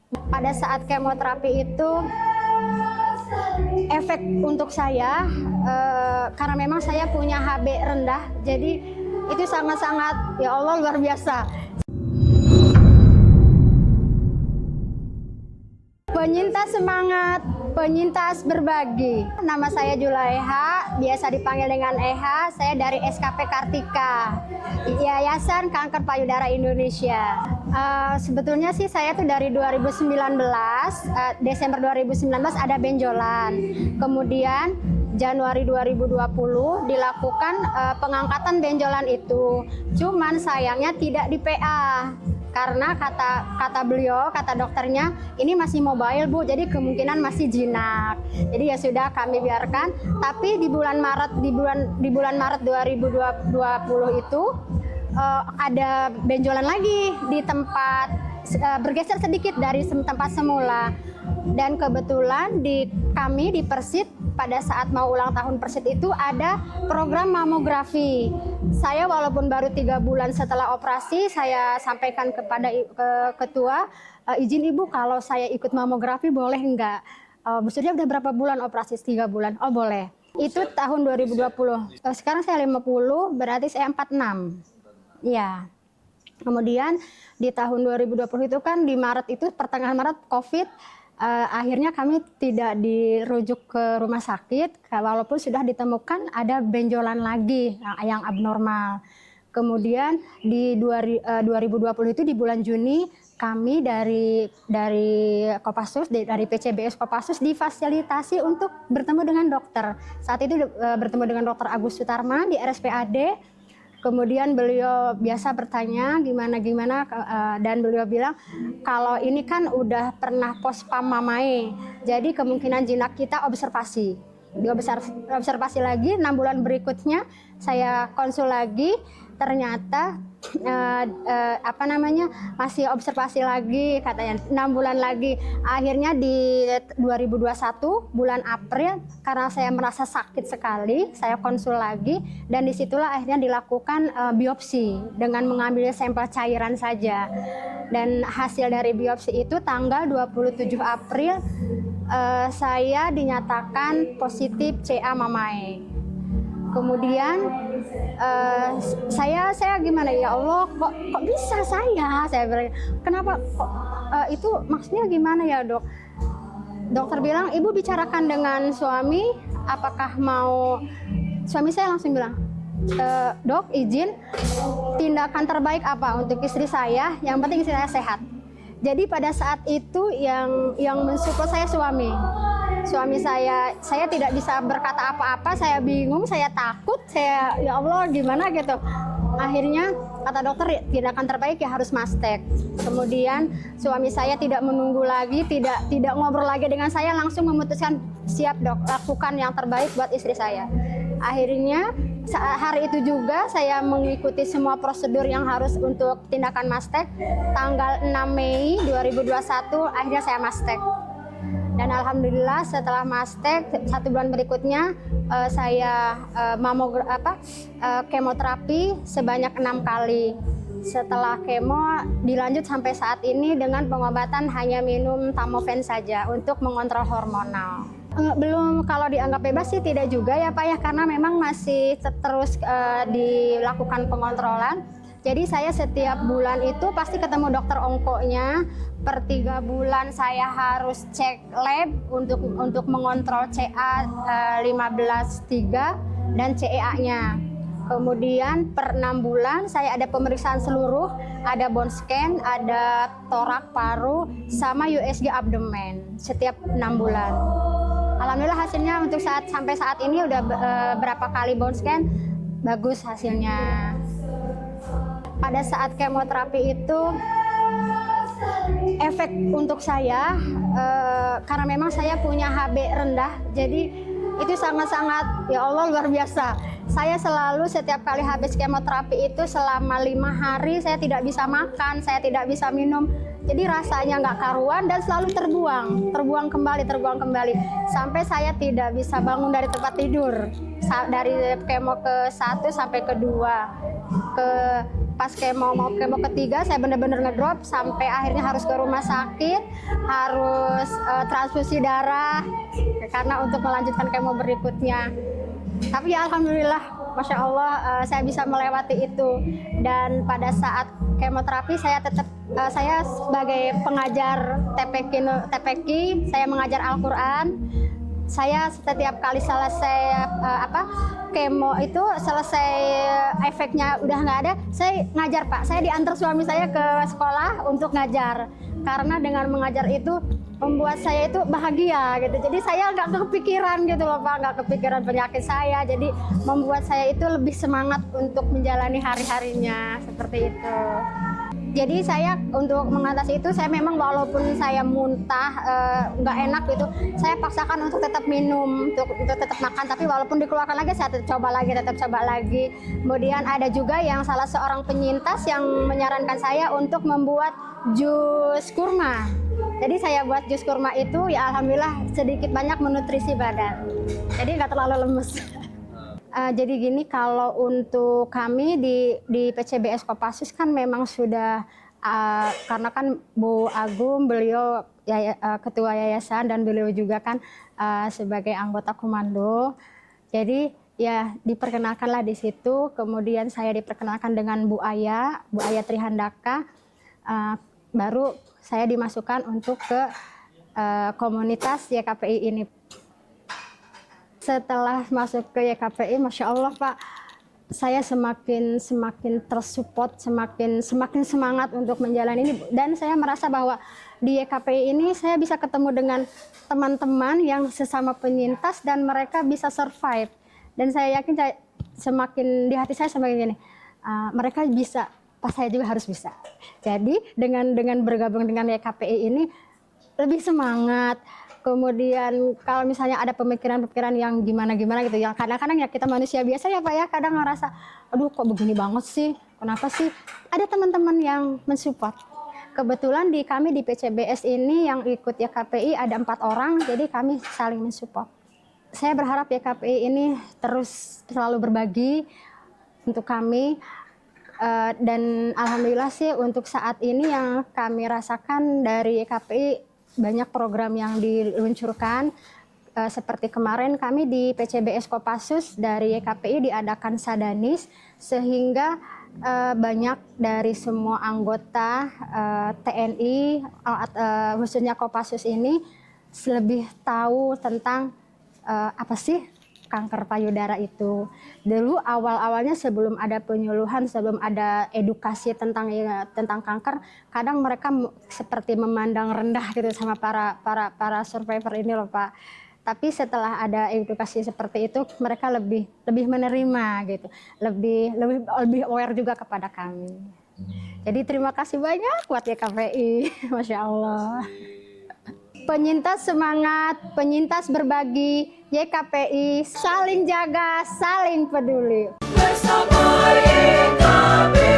Pada saat kemoterapi itu efek untuk saya karena memang saya punya HB rendah, jadi itu sangat-sangat ya Allah luar biasa. Penyintas semangat, penyintas berbagi. Nama saya Julaiha, biasa dipanggil dengan Eha. Saya dari SKP Kartika, Yayasan Kanker Payudara Indonesia. Sebetulnya sih saya tuh dari 2019, Desember 2019 ada benjolan. Kemudian Januari 2020 dilakukan pengangkatan benjolan itu. Cuman sayangnya tidak di PA. Karena kata beliau, kata dokternya, ini masih mobile Bu, jadi kemungkinan masih jinak. Jadi ya sudah kami biarkan. Tapi di bulan Maret 2020 itu ada benjolan lagi di tempat, bergeser sedikit dari tempat semula. Dan kebetulan kami di Persit pada saat mau ulang tahun Persit itu ada program mamografi. Saya walaupun baru 3 bulan setelah operasi, saya sampaikan kepada ketua, izin Ibu kalau saya ikut mamografi boleh enggak? Maksudnya udah berapa bulan operasi? 3 bulan. Oh boleh. Itu tahun 2020. Sekarang saya 50, berarti saya 46. Iya. Kemudian di tahun 2020 itu kan di Maret itu, pertengahan Maret COVID, akhirnya kami tidak dirujuk ke rumah sakit walaupun sudah ditemukan ada benjolan lagi yang abnormal. Kemudian di 2020 itu di bulan Juni kami dari Kopassus, dari PCBS Kopassus difasilitasi untuk bertemu dengan dokter. Saat itu bertemu dengan Dr. Agus Sutarma di RSPAD. Kemudian beliau biasa bertanya gimana dan beliau bilang kalau ini kan udah pernah postpam mamae, jadi kemungkinan jinak kita observasi. Observasi lagi 6 bulan berikutnya saya konsul lagi, ternyata masih observasi lagi katanya 6 bulan lagi. Akhirnya di 2021 bulan April karena saya merasa sakit sekali, saya konsul lagi dan disitulah akhirnya dilakukan biopsi dengan mengambil sampel cairan saja. Dan hasil dari biopsi itu tanggal 27 April saya dinyatakan positif CA mamae. Kemudian saya gimana ya Allah, kok bisa saya bilang kenapa kok itu maksudnya gimana ya Dok? Dokter bilang Ibu bicarakan dengan suami, apakah mau. Suami saya langsung bilang, Dok izin, tindakan terbaik apa untuk istri saya, yang penting istri saya sehat. Jadi pada saat itu yang mensupport saya suami saya tidak bisa berkata apa-apa, saya bingung, saya takut, ya Allah gimana gitu. Akhirnya kata dokter tindakan terbaik ya harus mastek. Kemudian suami saya tidak menunggu lagi, tidak ngobrol lagi dengan saya, langsung memutuskan siap Dok, lakukan yang terbaik buat istri saya. Akhirnya hari itu juga saya mengikuti semua prosedur yang harus untuk tindakan mastek. Tanggal 6 Mei 2021 akhirnya saya mastek. Dan alhamdulillah setelah mastek 1 bulan berikutnya saya kemoterapi sebanyak 6 kali. Setelah kemo dilanjut sampai saat ini dengan pengobatan hanya minum Tamoven saja untuk mengontrol hormonal. Belum, kalau dianggap bebas sih tidak juga ya Pak ya, karena memang masih terus dilakukan pengontrolan. Jadi saya setiap bulan itu pasti ketemu dokter onkonya. Per 3 bulan saya harus cek lab untuk mengontrol CA 15,3 dan CEA-nya. Kemudian per 6 bulan saya ada pemeriksaan seluruh, ada bone scan, ada torak paru, sama USG abdomen setiap 6 bulan. Alhamdulillah hasilnya untuk sampai saat ini udah berapa kali bone scan, bagus hasilnya. Pada saat kemoterapi itu efek untuk saya karena memang saya punya HB rendah, jadi itu sangat-sangat ya Allah luar biasa. Saya selalu setiap kali habis kemoterapi itu selama 5 hari saya tidak bisa makan, saya tidak bisa minum. Jadi rasanya nggak karuan dan selalu terbuang kembali. Sampai saya tidak bisa bangun dari tempat tidur. Dari kemo ke 1 sampai ke 2, pas mau kemo ketiga saya benar-benar ngedrop sampai akhirnya harus ke rumah sakit, harus transfusi darah karena untuk melanjutkan kemo berikutnya. Tapi ya alhamdulillah, masya Allah saya bisa melewati itu. Dan pada saat kemoterapi saya tetap saya sebagai pengajar TPQ, saya mengajar Al-Quran. Saya setiap kali selesai kemo itu selesai efeknya udah nggak ada, saya ngajar Pak. Saya diantar suami saya ke sekolah untuk ngajar karena dengan mengajar itu membuat saya itu bahagia gitu. Jadi saya nggak kepikiran gitu loh Pak, nggak kepikiran penyakit saya. Jadi membuat saya itu lebih semangat untuk menjalani hari-harinya seperti itu. Jadi saya untuk mengatasi itu saya memang walaupun saya muntah nggak enak gitu, saya paksakan untuk tetap minum, untuk tetap makan. Tapi walaupun dikeluarkan lagi saya tetap coba lagi. Kemudian ada juga yang salah seorang penyintas yang menyarankan saya untuk membuat jus kurma. Jadi saya buat jus kurma itu ya alhamdulillah sedikit banyak menutrisi badan. Jadi nggak terlalu lemes. Jadi gini, kalau untuk kami di PCBS Kopassus kan memang sudah karena kan Bu Agung beliau ketua yayasan dan beliau juga kan sebagai anggota komando. Jadi ya diperkenalkanlah di situ. Kemudian saya diperkenalkan dengan Bu Aya Trihandaka. Baru saya dimasukkan untuk ke komunitas YKPI ini. Setelah masuk ke YKPI, masya Allah Pak, saya semakin tersupport, semakin semangat untuk menjalani ini. Dan saya merasa bahwa di YKPI ini saya bisa ketemu dengan teman-teman yang sesama penyintas dan mereka bisa survive. Dan saya yakin semakin di hati saya semakin gini, mereka bisa, pas saya juga harus bisa. Jadi dengan bergabung dengan YKPI ini lebih semangat. Kemudian kalau misalnya ada pemikiran-pemikiran yang gimana gitu, yang kadang-kadang ya kita manusia biasa ya Pak ya, kadang ngerasa, aduh kok begini banget sih, kenapa sih? Ada teman-teman yang mensupport. Kebetulan kami di PCBS ini yang ikut YKPI ada 4 orang, jadi kami saling mensupport. Saya berharap YKPI ini terus selalu berbagi untuk kami, dan alhamdulillah sih untuk saat ini yang kami rasakan dari YKPI banyak program yang diluncurkan, seperti kemarin kami di PCBS Kopassus dari YKPI diadakan Sadanis, sehingga banyak dari semua anggota TNI, khususnya Kopassus ini lebih tahu tentang apa sih kanker payudara itu. Dulu awal-awalnya sebelum ada penyuluhan, sebelum ada edukasi tentang kanker, kadang mereka seperti memandang rendah gitu sama para survivor ini loh Pak. Tapi setelah ada edukasi seperti itu, mereka lebih menerima gitu, lebih aware juga kepada kami. Jadi terima kasih banyak buat YKPI, masya Allah. Penyintas semangat, penyintas berbagi, YKPI saling jaga, saling peduli. Bersama YKPI.